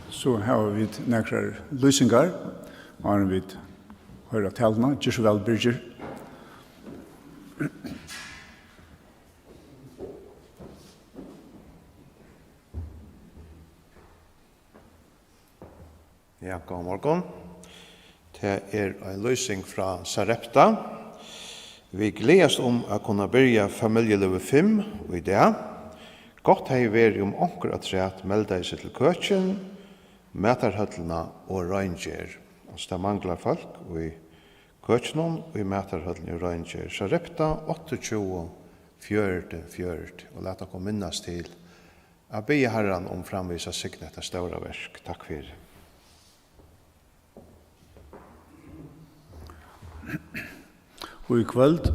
så har vi några lösningar. Har vi höra talna, just väl Birger. Ja, god morgen. Det en løsning fra Sarepta. Vi gledes å kunne begynne familielivet 5 og i det. Godt har jeg vært onker at rett melde seg til køkken, meterhøtlene og røynger. Så det mangler folk i køkkenen og i meterhøtlene og røynger. Sarepta 28-4. Og la dere minnes til å be Herren om framvisa signet av store verk. Takk for det. Og i kveld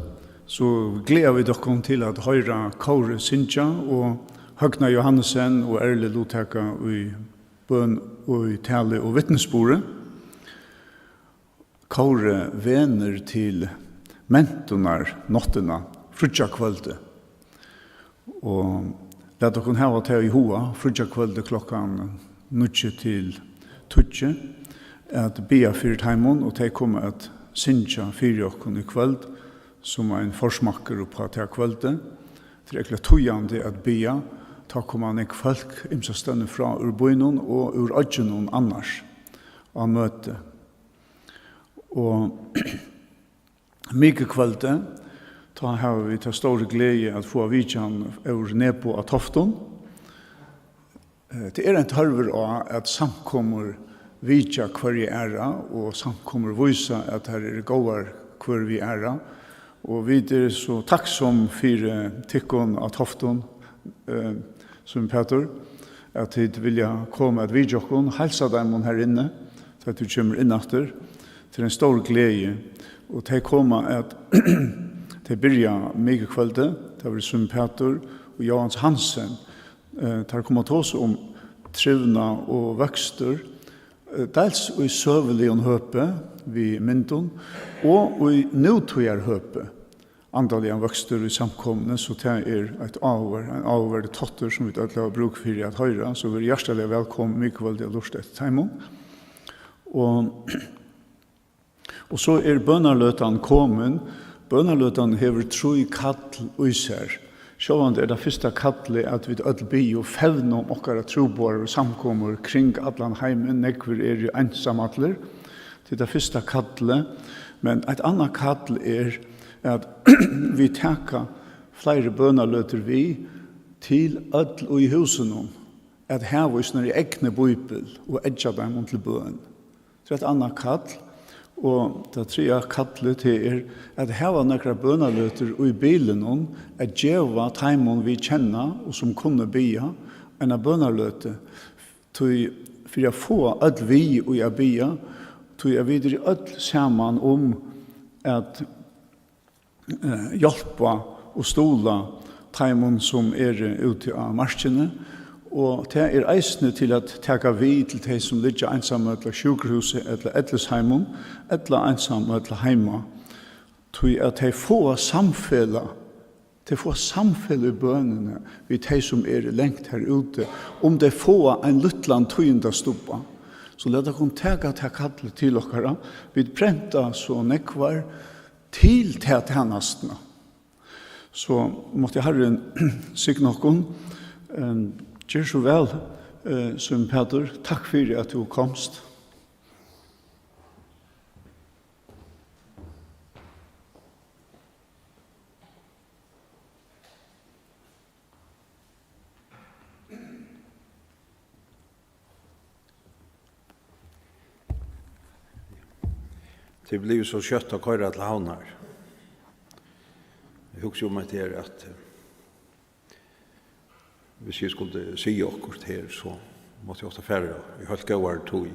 så gleder vi dere til at høyre Kåre Sintja og Høgna Johannesen og Erle Loteka i bøn og i tale og vittnesbordet. Kåre vener til mentonar nottena frutja kvölde. Og la dere hava til i hoa frutja kvölde klokkan 9 til 20 at bia fyrt heimon og til komme at Sintja fyrir okkun i kvöld som en forsmakker på til kvölde. Det er ekkert tøyande at bia ta kommer nek folk imsa stønne fra ur bøynon og ur ødgenon annars av møte. Og mykje kvölde ta har vi ta store glede at få vidjan ur nepo av tofton. Det en tørver av at samkommer vidja hver vi og samkommer vise at her gåar hver vi og vi så takksom for tikkon av tofton som Peter at hit vilja komme at vidja okon halsa dem her inne så at du kommer inn etter til en stor glede og til komme at til byrja mykje kvölde det var som Peter og Johans Hansen tar komme til oss om trivna og vøkster dels i søvelig høpe vi myndon, og i nødtøyer høpe antallet av vøkster i samkomne, så det en avhverdig totter som vi har bruk for at høyre, så vi er hjertelig velkommen, mye veldig av lort etter timen. Og så bønnerløtene kommet, bønnerløtene hever tro i kall og især. Sjåvand det første kallet at vi ødel by og fevne om okkara trobåre og samkommer kring allan heimen, nekver jo ensamatler til det første kallet. Men et annet kall at vi teka flere bønaløter vi til ødel og i husen om at heva oss når i egne bøybel og edja dem til bøn. Det et annet kall. Og det tredje kallet til at heva nekra bønaløter og i bilen om at djeva taimon vi kjenner og som kunne bia enn av bønaløter for å få at vi og jeg bia til jeg videre alt sammen om at hjelpa og stola taimon som ute av marskene og det eisne til at teka vi til de som ligger ensamme til sjukhuset eller etlesheimon, eller ensamme til heima. Til at de får samfella, de får samfella i bønene vi de som lengt her ute, om de får en luttland tøynda stoppa. Så la dere teka til kallet til okkara, vi brenta så nekvar til tennastene. Så måtte Herren signe okkon, gjør så vel, som Peter. Takk for at du komst. Det blir så kjøtt å køyre til havnar. Jeg husker jo meg til at hvis jeg skulle si akkurat her, så måtte jeg også færre. Jeg holdt gøyere tog.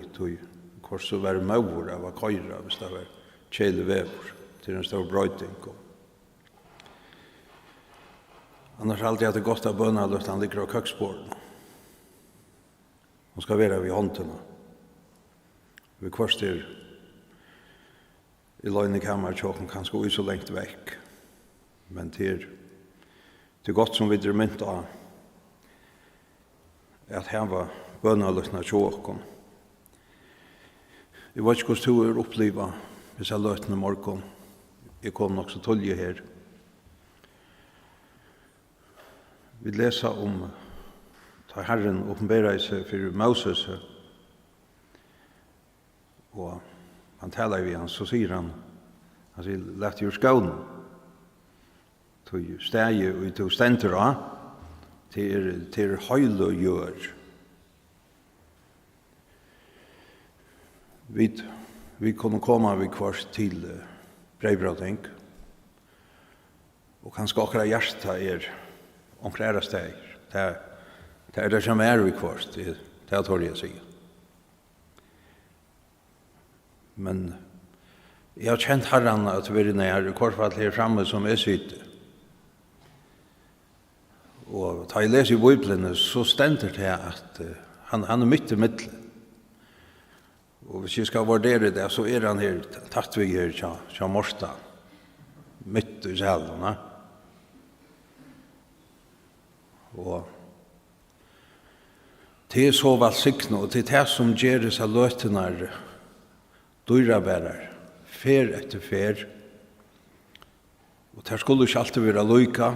Hvor så var det mauer av å køyre hvis det var kjele vever til en stor brøyting. Annars har alltid hatt det godt av bønnerløft, han ligger av køksborden. Han skal være ved håndene. Vi kvarster i løgnekammer tjokken kan gå så lengt vekk. Men det godt som vi mynt av at her var bønalutna tjåkon. Jeg vet ikke hvordan du er oppliva hvis jeg løtene morgon. Jeg kom nok så tolje her. Vi leser om da Herren åpenberer seg for Moses, og han taler vi han, så sier han sier, lett jo skålen, til steg og til stenter av, til høyl og gjør. Vi kunne komme vi kvart til brevbrødning, og kanskje akkurat hjertet omkring steg. Det det som vi kvart, det tar jeg å si. Men jeg har kjent Herren at vi er nær, i hvert fall her fremme som jeg sitter. Og da jeg leser i Bibelen, så stender det at han midt i midten. Og hvis jeg skal vurdere det, så han her, tatt vi her til Morsta, midt i salen. Og det så velsigne, og det det som gjør seg løtene dyrabærer, fer etter fer. Og det skulle ikke alltid være lykke,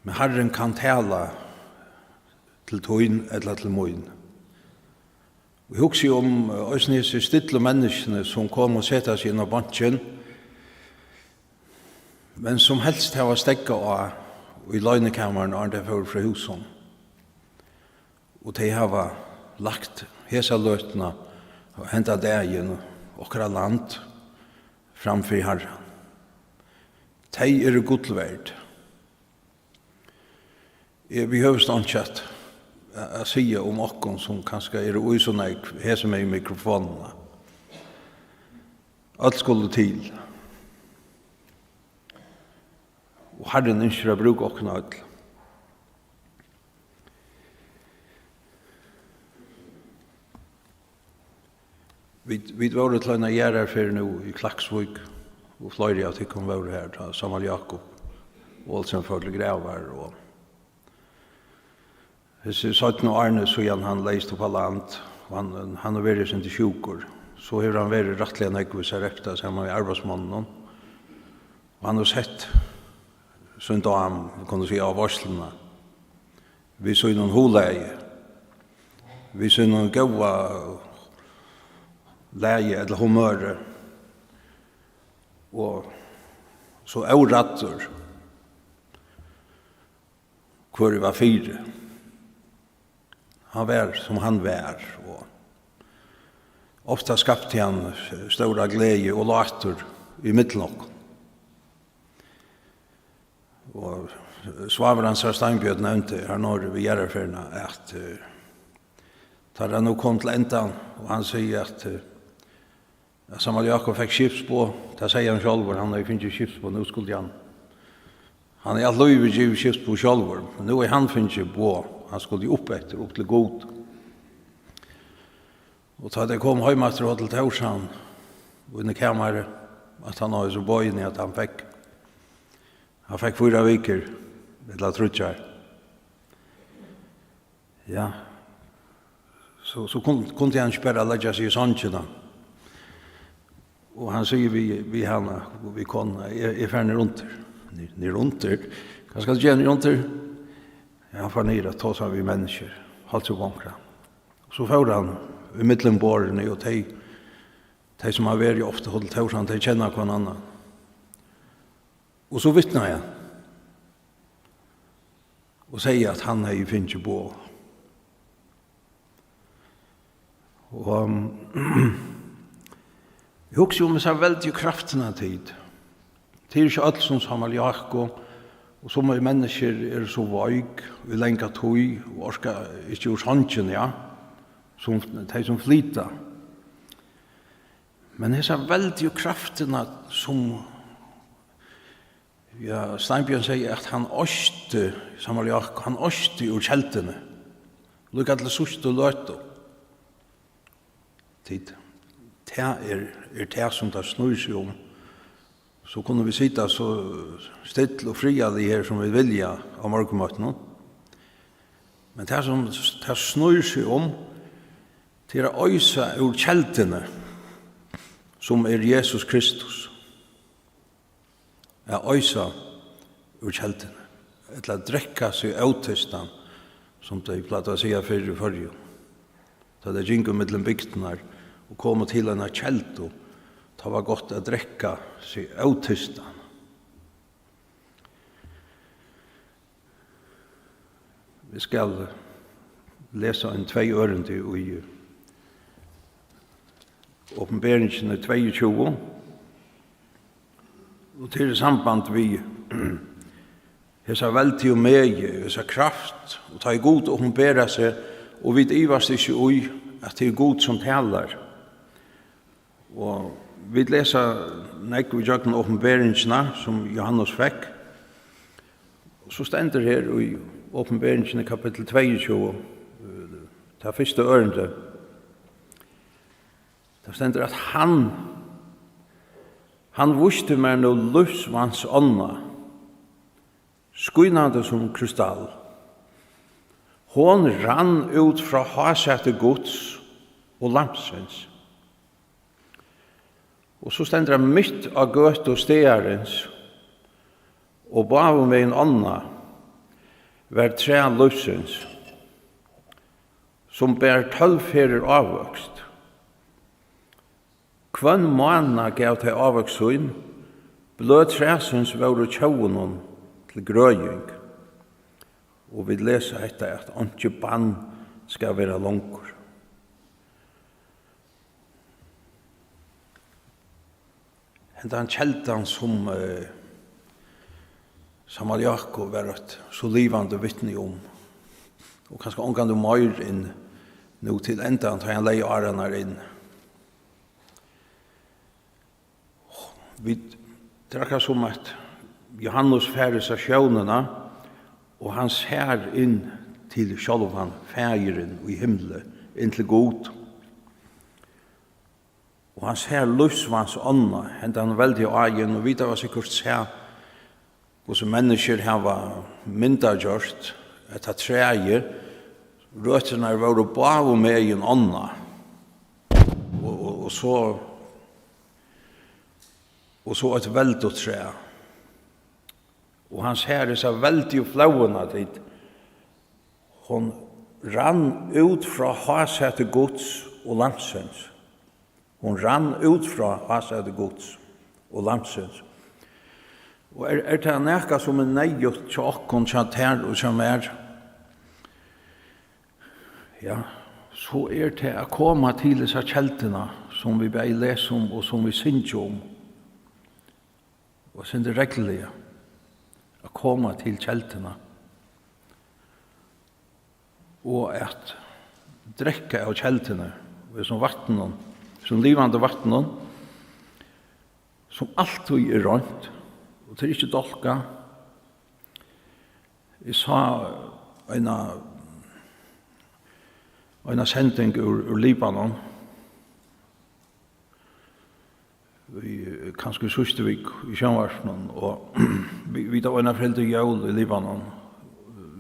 men Herren kan tale til tøyn eller til møyn. Vi husker om disse stille menneskene som kom og sette seg inn av banken, men som helst har stekket av i løgnekammeren og det for fra husen. Og de har lagt hese løtene og hentet dagen og land framfor Herren. De godverd. Jeg behøver ståndkjett å si om okken som kanskje uisonek hese med i mikrofonene. Alt skulle til. Og Herren ønsker å bruke okken alt. Vi var til en gjerarfer nå i Klaksvik, og flere av tykken var her, da Samuel Jakob, Olsen følge Grevar, og hvis 17 Arne så igjen han leist på land, og han har vært sin til sjukur, så har han vært rettelig enn ekvis her efter sammen med arbeidsmannen, og han har sett sånn dam, vi kunne si av varslene, vi så noen holeie, vi så noen gåa leie eller humøre, og så avratter hvor det var fire. Han var som han var, og ofta skapte han stora glede og later i middelnok. Og Svavrans Steinbjørn nevnte her når vi gjør ferna at tar han nå kom til enda, og han sier at Samuel Jakob fikk skipsbå, det sier han selv, han har finnet skipsbå, nå skulle han alt lov i giv skipsbå selv, men nå han finnet bå, han skulle opp etter, opp til god. Og da det kom høymaster til Tausan, og inn i kammeret, at han hadde så bøyene at han fikk 4 veker, eller trutjar. Ja, så kunne han ikke bare legge seg i sannsjene. Og han sier vi henne, vi kan, jeg fer ned rundt. Ned rundt. Hva skal du gjøre ned rundt? Han får ned og ta seg vi mennesker, halt så bankra. Så får han i middelenborene, og de som har vært ofte holdt tausan, de kjenner hva en annan. Og så vittnar jeg, og sier at han er i finnes på. Og jeg husker jo med seg veldig kraftene tid. Det er ikke alt som Samuel Jakob, og som er mennesker så veik, vi lenger tog, og orsker ikke hos håndjen, ja, som de som flyter. Men det er veldig kraftene som, ja, Steinbjørn sier at han øste, Samuel Jakob, han øste ur kjeltene. Lukket til sørste løte. Tid. Det det som det snur seg om. Så kunne vi sitte så still og fria de her som vi vilja av morgenmøtene. Men det som det snur seg om til å øyse ur kjeltene som Jesus Kristus. Ja, øyse ur kjeltene. Eller drekka seg autestan, som de platt å si før i forrige. Da det gikk mellom bygdene og kom til en kjelto, det var godt å drekka seg autestan. Vi skal lese en 2 ørende i Åpenberingen 22. Og til samband vi hesa veldig og meie, hesa kraft, og ta i god og åpenbera seg, og vi ivast ikke ui at det er god som taler. Og vi leser nekk vi gjør åpenberingsna som Johannes fikk. Og så stender her i Åpenberingen kapittel 22, det første ørende. Det stender at han visste meg no livsvans ånda, skynande som krystall. Hon rann ut fra hasete Guds og lamsens. Og så stender han mitt av gøt og stegarens, og bav med en ånda, vær tre livsens, som bær 12 ferer avvokst. Kvann måna gav til avvoksen, blød træsens var tjaunen til grøying. Og vi leser etter at ikke bann skal være langer. Hentan kjeltan som Samal Jakob var et så livande vittne om. Og kanskje omgang du mer inn nå til enda tar han leie årene inn. Vi drakk som at Johannes færdes av sjøvnene, og han ser inn til sjølvan fægeren i himmelen, inn til god. Og han ser livsvans ånda, hentan han veldig egen, og vi da var sikkert se hvordan mennesker har myndagjort, etter treer, røttene var bare med i en ånda. Og så et veldig tre. Og hans herre sa veldig flauene dit. Hon rann ut fra hasete Guds og lamsens. Hon rann ut fra hasete Guds og lamsens. Og det nekka som nøyot tjokken kjent her og som ja, så det å komme til disse kjeltene som vi bare leser om og som vi synes om. Og så det reglige å komme til kjeltene og at drekke av kjeltene som vattnen, som livande vattnen som alltid rønt og det ikke dolka. Jeg sa en sending ur Libanon kanskje Søstervik i Sjønvarsnen, og vi da var en foreldre jævl i Libanon.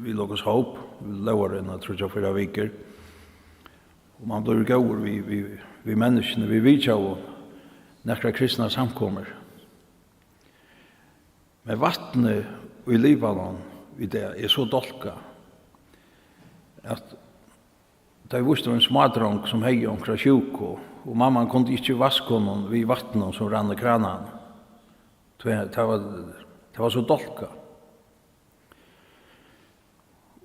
Vi låg oss håp, vi lover enn jeg tror jeg 4 veker. Og man blir gåer, vi menneskene, vi vet jo nekra kristna samkommer. Men vattnet i Libanon i det er så dolka at det var en smadrong som hei omkra sjuko, og mamman kunde ikke vaske honom vid vattnet som rann i kranen. Det var så dolka.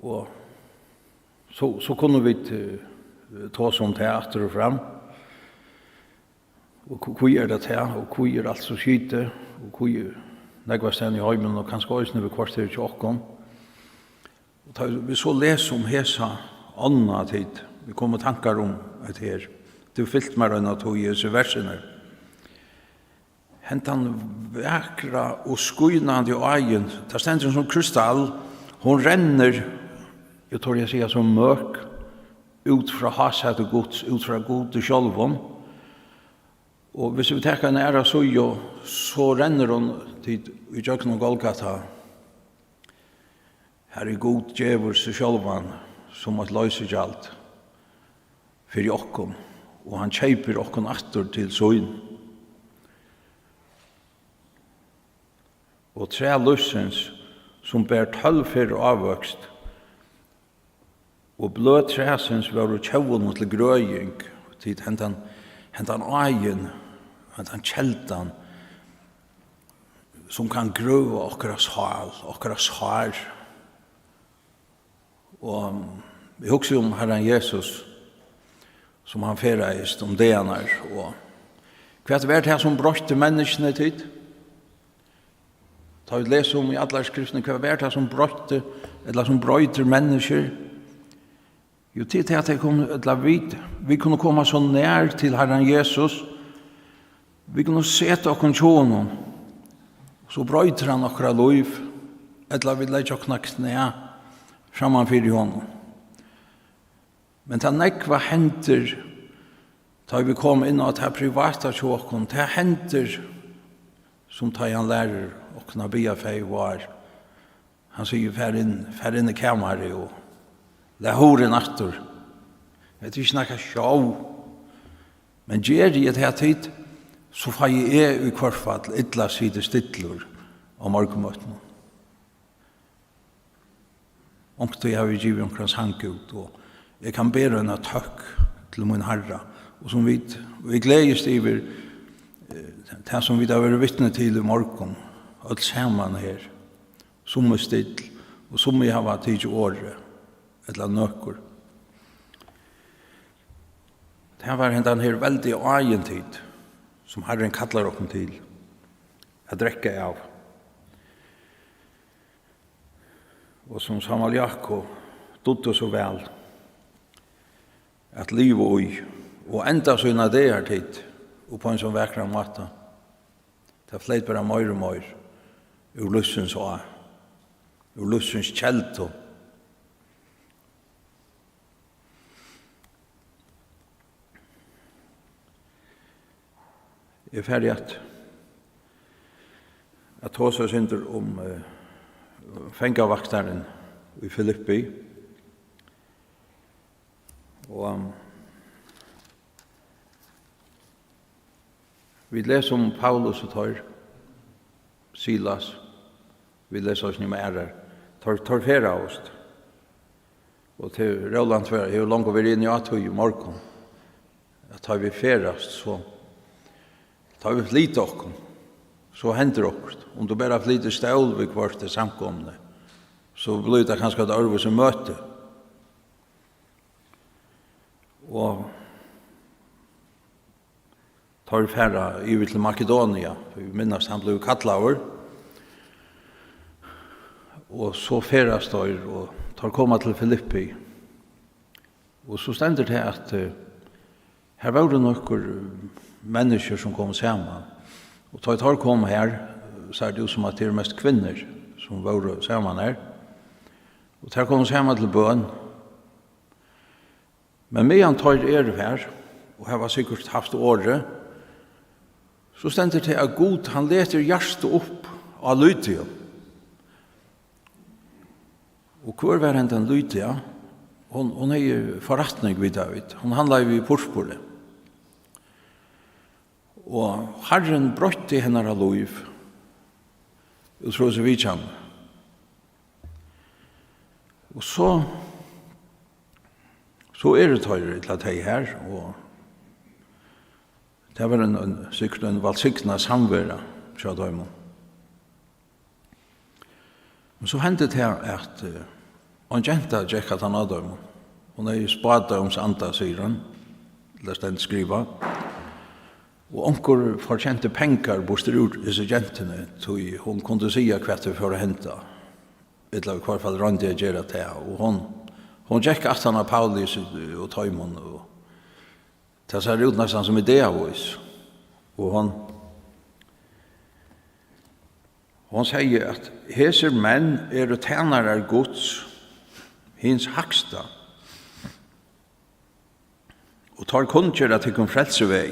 Og så kunne vi ta oss om teater og fram. Og hvor det til, og hvor alt så skyte, og hvor negva stedet i heimen, og kanskje også når vi kvarter til åkken. Vi så leser om hesa ånda tid. Vi kom med tankar om et her. Du fyllt meg enn at hun i disse versene. Hentan vekra og skynande og egen. Det stender som krystall. Hon renner, jeg tror jeg sier som mørk, ut fra hashet og gods, ut fra god til sjølven. Og hvis vi tenker en æra så renner hon til i Jøkken og Golgata. Her er god djevur til sjølven, som et løysegjald for okkom, og han kjeiper okkom atter til søgn. Og tre løsens som ber 12 fyrir avvøkst, og blød træsens var kjøvun til grøying, tid hentan ægen, hentan kjeldan, som kan grøva okras hår. Og vi husker om Herren Jesus, som han ferreist om det han og hva er det som brøtte menneskene tid? Ta vi lese om i alle skriftene, hva er det som brøtte, eller som brøyter mennesker? Jo, tid at vi kunne komme så nær til Herren Jesus, vi kunne sette okken tjonen, så brøyter han okra liv, eller vi legger okkna knæ frammanfyr i honom. Men det nekva henter, da vi kom inn og det privata tjokken, det henter som tar han lærer okkna bia fei var. Han sier, fær inn i kammeret og det horen atter. Jeg tror ikke snakka sjå. Men gjer i et her tid, så får jeg i hvert fall ytla side stidler av morgenmøtene. Omkring har vi givet omkring sangut, og jeg kan bære en takk til min Herre. Og som vi gledes over det som vi har vært vittne til i morgen, alt sammen her, som er still, og som vi har vært tid i året, eller nøkker. Det var hendan her veldig egen tid, som Herren kallar oss til, å drekke av. Og som Samuel Jakob dodde så vel, at liv og enda sånne det her tid, og på en sånn vekkere måte, det fleit bare mer og mer, ur lussens å, ur lussens kjelt og jeg er ferdig at ta seg synder om fengavaktaren i Filippi. Og vi leser om Paulus og tar Silas. Vi leser oss nye med ærer. Tar fere av oss. Og til Roland Tver, jeg har langt vært inn i Atøy i morgen. At tar vi ferast, så tar vi flyt okkom, så hender okkom. Om du bare flyter stål ved hvert det samkomne, så blir det kanskje et arve som møte. Og tar færre iver til Makedonia, for vi minnes han ble kattlet over. Og så færre står og tar komma til Filippi. Og så stender det at her var det noen mennesker som kom sammen. Og da jeg kom her, så er det jo som at det er mest kvinner som var sammen her. Og da kom sammen til bøn. Men medan tar her, og her var sikkert haft året, så stender det at Gud, han leter hjertet opp av Lydia. Og hvor var den Lydia? Hon er jo forretning vid David. Hon handler jo i Porsporet. Og Herren brøtte henne av liv. Og så vi kjenner. Og så er det tøyre til at jeg her, og det var sikkert en valgsikna samvære, sa Døymon. Men så hendte det her at en jenta gikk at han av Døymon. Hun er i Spadøyms anda, sier han, lest den skriva. Og onker fortjente penger bostet ut disse jentene, så hun kunne si hva det for å hente. Eller i hvert fall randi jeg gjør det. Og hun gikk at han av Paulus og Tøymon. Det ser ut nesten som idé av oss. Og hun sier at heser menn er tjenere Guds, hins haksta. Og tar kunnskjør at de kan frelse vei.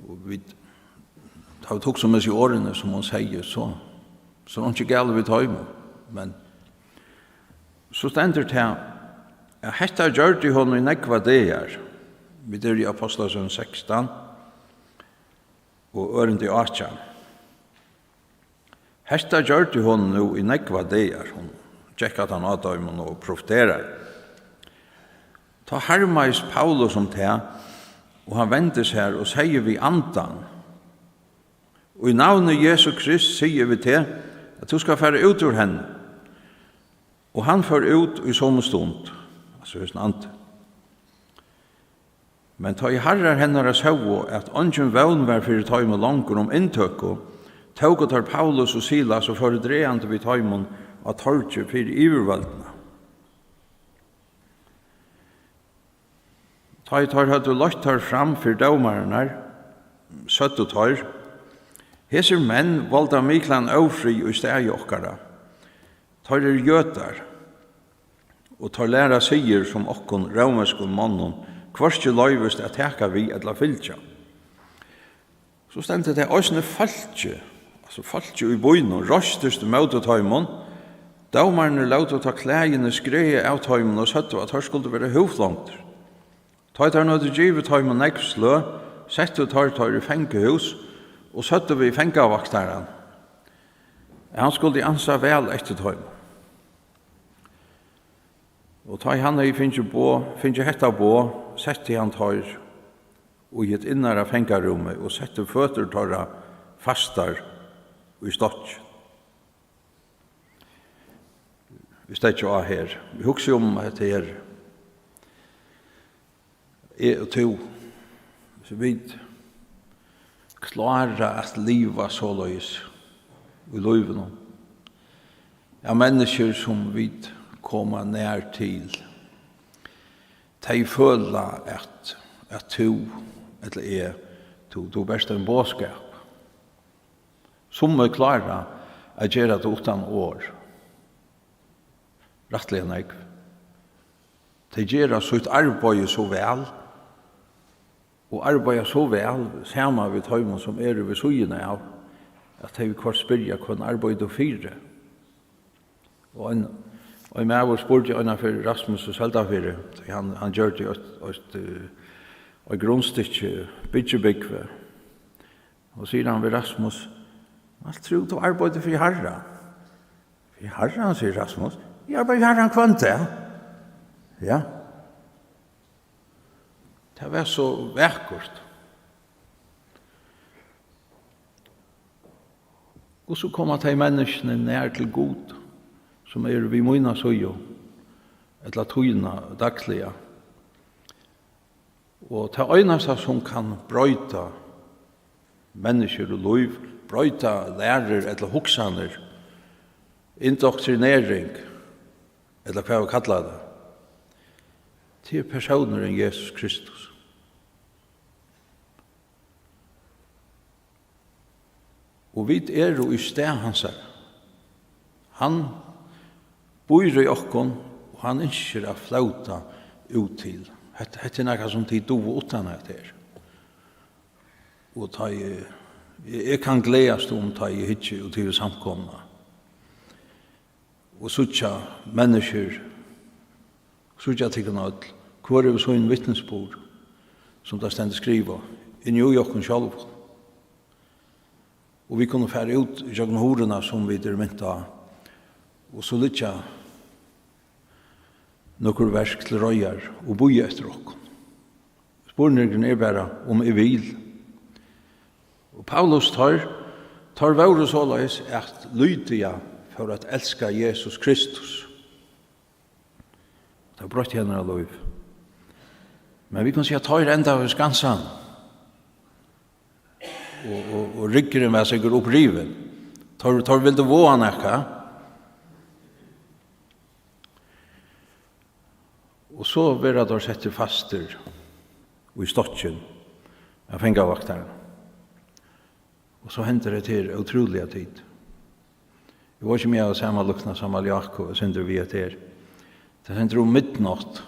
Og vi tar tok som i årene, som hun sier, så er hun ikke gale vi tar imot. Men så stender det her, at hetta gjør de hon i nekva deir, vi der i Apostlasøn 16, og ørende i 18. Hetta gjør de hon nu i nekva deir, hon tjekk at han adøymon og profeterar. Ta hermais Paulus om det, og han vendes her og sier vi andan. Og i navnet Jesu Krist sier vi til at du skal fære ut ur henne. Og han får ut i sånne stund, altså hos en ande. Men ta i herrar hennaras høvo at ongen vevn var fyrir tøyme langer om inntøkko, tåg og tar Paulus og Silas og fyrir dreande vid tøymon av torget fyrir ivervaldene. Ta i tar hadde lagt tar fram fyrir daumarnar, søtt og tar. Heser menn valda miklan ofri og stegi okkara. Tar jötar, og tar læra sier som okkon romerskon mannen, kvarskje løyvest at teka vi etla fylkja. Så stendte det òsne falskje, altså falskje i boino, rostest møte tøymon, daumarne laut å ta klægene skreie av tøymon og søtte at her skulle være hovlangter. Ta tar nødde givet tøymon nekslø, sette tar i fengehus, og søtte vi fengavaktaren. Han skulle ansa vel etter tøymon. Og ta han i finnes hetta bo, sette han tar og gitt innara fengarummet og sette føtter tarra fastar og i stått. Vi stedt jo av her. Vi husker om at det og to. Så vi klarer at livet så løys i løyven. Ja, mennesker som vi komma nær til. De føler at to, eller du best en båskap. Som er klare at gjøre det utan år. Rettelig nek. De gjør sitt arbeid så vel, og arbeider så vel, sammen med tøymon som ved sugene av, at de vil spyrja hvordan arbeid og fire. Og i meg spurte jeg for Rasmus og Seldafire, han gjør det et grunnstykke byggebygve. Og sier han ved Rasmus, hva tror du arbeider for Herre? For Herre, han sier Rasmus, jeg arbeider for Herre kvante. Ja. Det var så vekkert. Og så kommer de menneskene nær til god, som vi møyna søyo, etla tøyna dagsliga. Og til øynast som kan brøyta mennesker og liv, brøyta lærer etla hoksaner, indoktrinering, etla hva vi kallar det, til personer enn Jesus Kristus. Og vi jo i sted hans her. Han bor i okkon, og han ønsker å flauta ut til. Hette nekka som tid do utan etter. Og ta jeg kan gledast ta jeg hitje ut til samkomna. Og suttja mennesker, suttja tikkene alt, hvor vi så en vittnesbord, som det stendt skriva, i New York sjálv. Og vi kunne fære ut i jøgn horena som vi mynta, og så lytja nokkur versk til røyar og boja etter okkur. Spurningren bare om jeg vil. Og Paulus tar våre såleis at lydia for at elska Jesus Kristus. Det har brøtt henne av lov. Men vi kan si at tar enda av skansan. Og ryggeren var sikkert oppriven. Tar vil du våga nekka. Og så vil jeg da sette faster og i stotjen av fengavaktaren. Og så henter det til utroliga tid. Det var ikke mye av samme lukna som Aljakob og synder vi etter. Det henter om midnatt.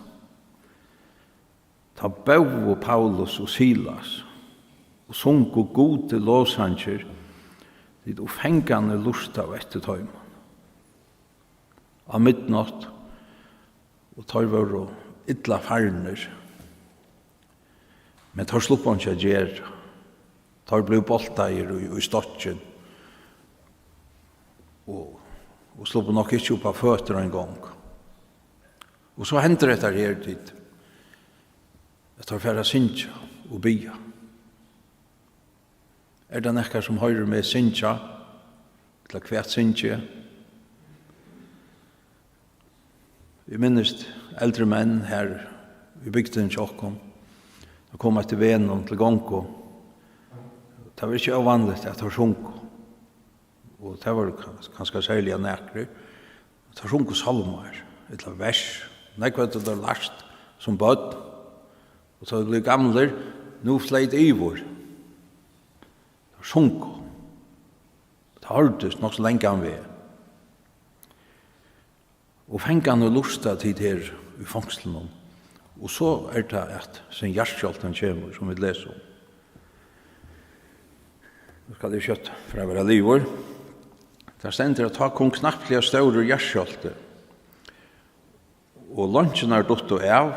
Ta Bau og Paulus og Silas og sunk og gode låsanger dit og fengande lust av etter tøyman. Av midnatt og tar var illa farner. Men tar slupp han ikke gjøre. Tar ble boltager i stotjen. Og slupp nok ikke opp av føtter en gang. Og så hender det her tid. Jeg tar færre synsja og bya. Det nekkar som høyrer med synsja, til hvert synsja. Vi minnes eldre menn her i bygden Tjokkom. De kom etter venen til Gonko. Det var ikke avvanligt at de sjunko. Og det var ganske særlig av nekri. De sjunko salmer, et eller vers. Nekva det er lagt som bød. Og så ble gamler, nå fleit ivor. De sjunko. Det hørtes nok så lenge han ved. Og fengan og lusta tid her i fangslen. Og så det at sin hjertskjolten kommer, som vi leser om. Nå skal det kjøtt fra å være livor. Det stender at ta kong knapplige større hjertskjolte. Og lunsjen dott og av,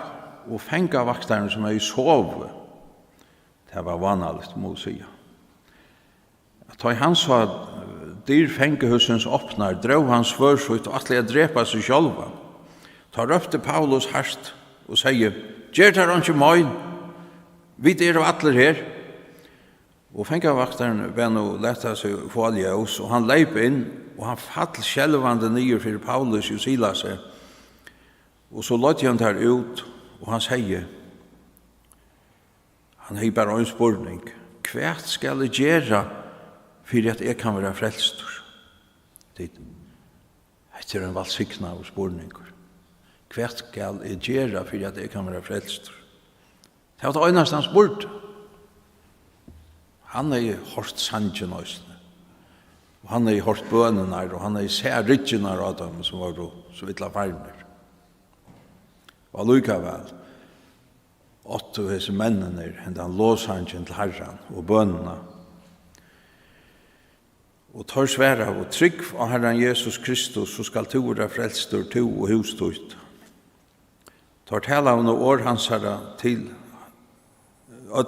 og fenga vakterne som i sove. Det var vanligt, må jeg si. Ta i hans sa dyr fengehusens åpnar, drøv hans svørsut og atle drepa seg sjálva. Ta røpte Paulus harst og sier, «Gjer tar han ikke møyn, vi jo atler her.» Og fengavaktaren var nå letta seg få ljøs, og han leip inn, og han fall skjelvande nye for Paulus og Silas. Og så låt han der ut, og han sier, han har bare en spurning, «Hvert skal jeg gjøre for at jeg kan være frelstor?» Det en valgsikna av spurninger. Hvert skal jeg gjøre for at jeg kan være frelstor? Det var det øyneste han spurte. Han hørt sangen også. Og han hørt bønene, og han ser ryttene av dem som var så vittla farner. Og allikevel, åtte av disse mennene hentet han låsangen til Herren og bønene. Og tar svære av og trygg av Herren Jesus Kristus, så skal to være frelstor, to og hustut. Tar tala av noen år hans herre til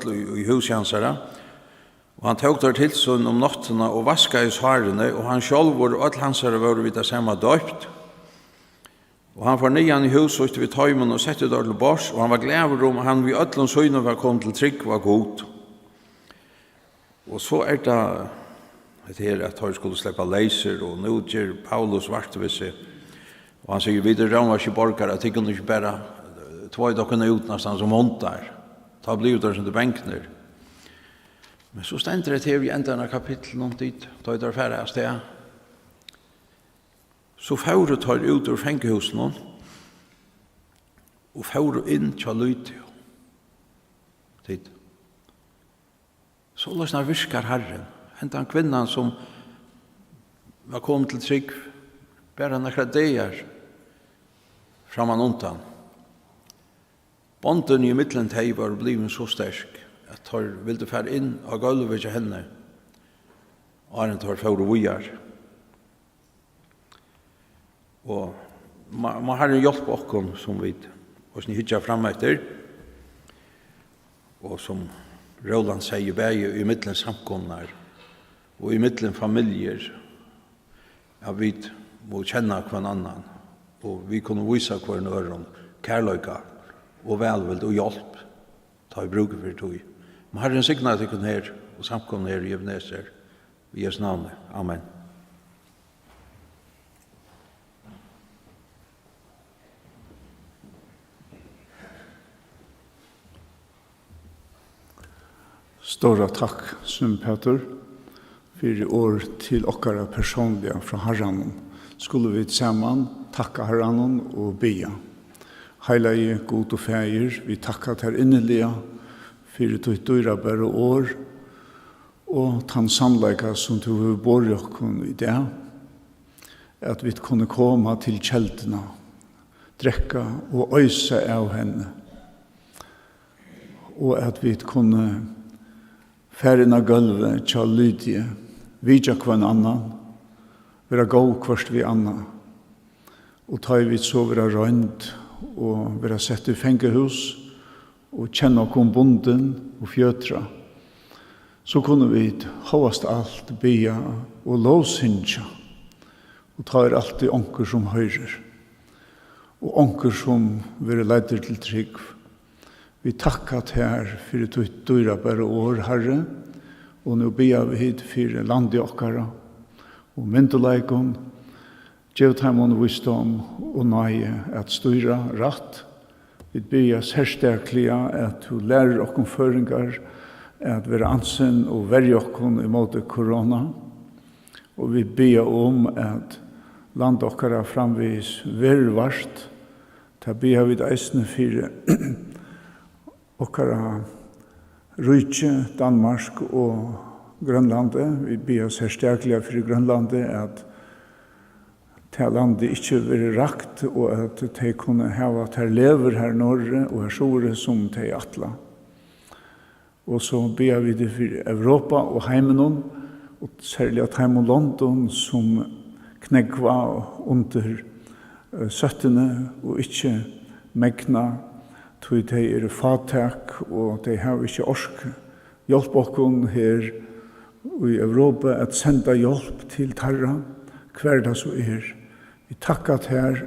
i huset hans herre, og han tog der til sånn om nottene og vaska i svarene, og han sjálv og all hans herre var vidt det samme døypt. Og han var nian i huset ute vid tøymen og sette der til bors, og han var glæver om han vid öllum søgnen var kommet til trygg var god. Og så det her at han skulle slippe leiser, og nå gjør Paulus vartvisse, og han sier, videre ram var ikke borgere, at de kunne ikke bare tvoi dokkene ut nesten som håndtar. Ta blir ut der som det benkner. Men så stender det her i enden av kapitlen om dit, da der færre av sted. Så fører tar ut ur fengehusen, og fører inn til Lydio. Dit. Så løsner virkar Herren. Hentan kvinnan som var kommet til trygg, bare nekra deir framan undan. Bonden i mittlen teg var bliven så sterk at han ville fære inn av gulvet til henne, og han tar fære vujar. Og man har en hjelp okkom som vi hittar fram etter, og som Roland sier, bæg i mittlen samkomnar, og i mittlen familjer, ja, vi må kjenne hver annan, og vi kunne vise hver nøren, kærløyga, og velvild og hjelp, ta i bruk for tog. Men Herren signa at ikon her, og samkomne her i Ebenezer, i Jesu navn. Amen. Stora takk, Sund Peter, for år til okkara personliga fra Herren. Skulle vi sammen takka Herren og bia. Heilige god og feir, vi takka ter innelige for ditt dyrabære år og tann samleika som du har båret okkon i det, at vi kunne komme til kjeldene, drekka og øyse av henne, og at vi kunne færre gulvet til lydje, vidja hver annan, være gå kvart vi annan, og ta vi så være rønt, og være sett i fengehus og kjenne oss bonden og fjøtra, så kunne vi hovast alt bya og lovsynja, og ta alltid onker som høyrer, og onker som vil leide til trygg. Vi takkat her for ditt dyra bare år, Herre, og nå bya vi hit for landet okkara, og myndelægon, gjev taimon visdom og nøye at styra ratt. Vi bya særsterkliga at du lærer okkom føringar, at være ansen og verje okkom i måte korona. Og vi bya at land okkara framvis ver varst. Ta bya vid eisne fire okkara rujtje, Danmark og Grønlandet. Vi bya særsterkliga for Grønlandet at til landet ikke vil rakt, og at de kunne hava at her lever her norre og her sore som de atla. Og så ber vi det for Europa og heimenon, og særlig at heim og London som knegva under 17 og ikke megna, tog de fatak, og de har ikke orsk. Hjelp okkon her i Europa at senda hjelp til tarra, hver det så Vi takkat her,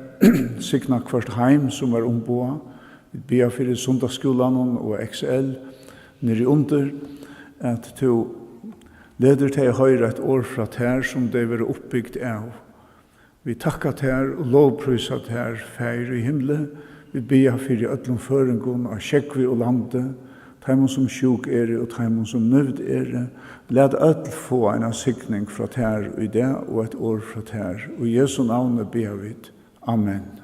sikna kvart heim som var omboa. Vi ber for sundagsskolan og XL nere under, at du leder til å høre et år fra her som det var oppbyggt av. Vi takkat her og lovprysat her feir i himmelen. Vi ber for ødlom føringon av Kjekvi og landet, taimon som sjuk og taimon som nøvd Lad öll få en sikning fra her i det og et år fra her. Og i Jesu navn ber vi. Amen.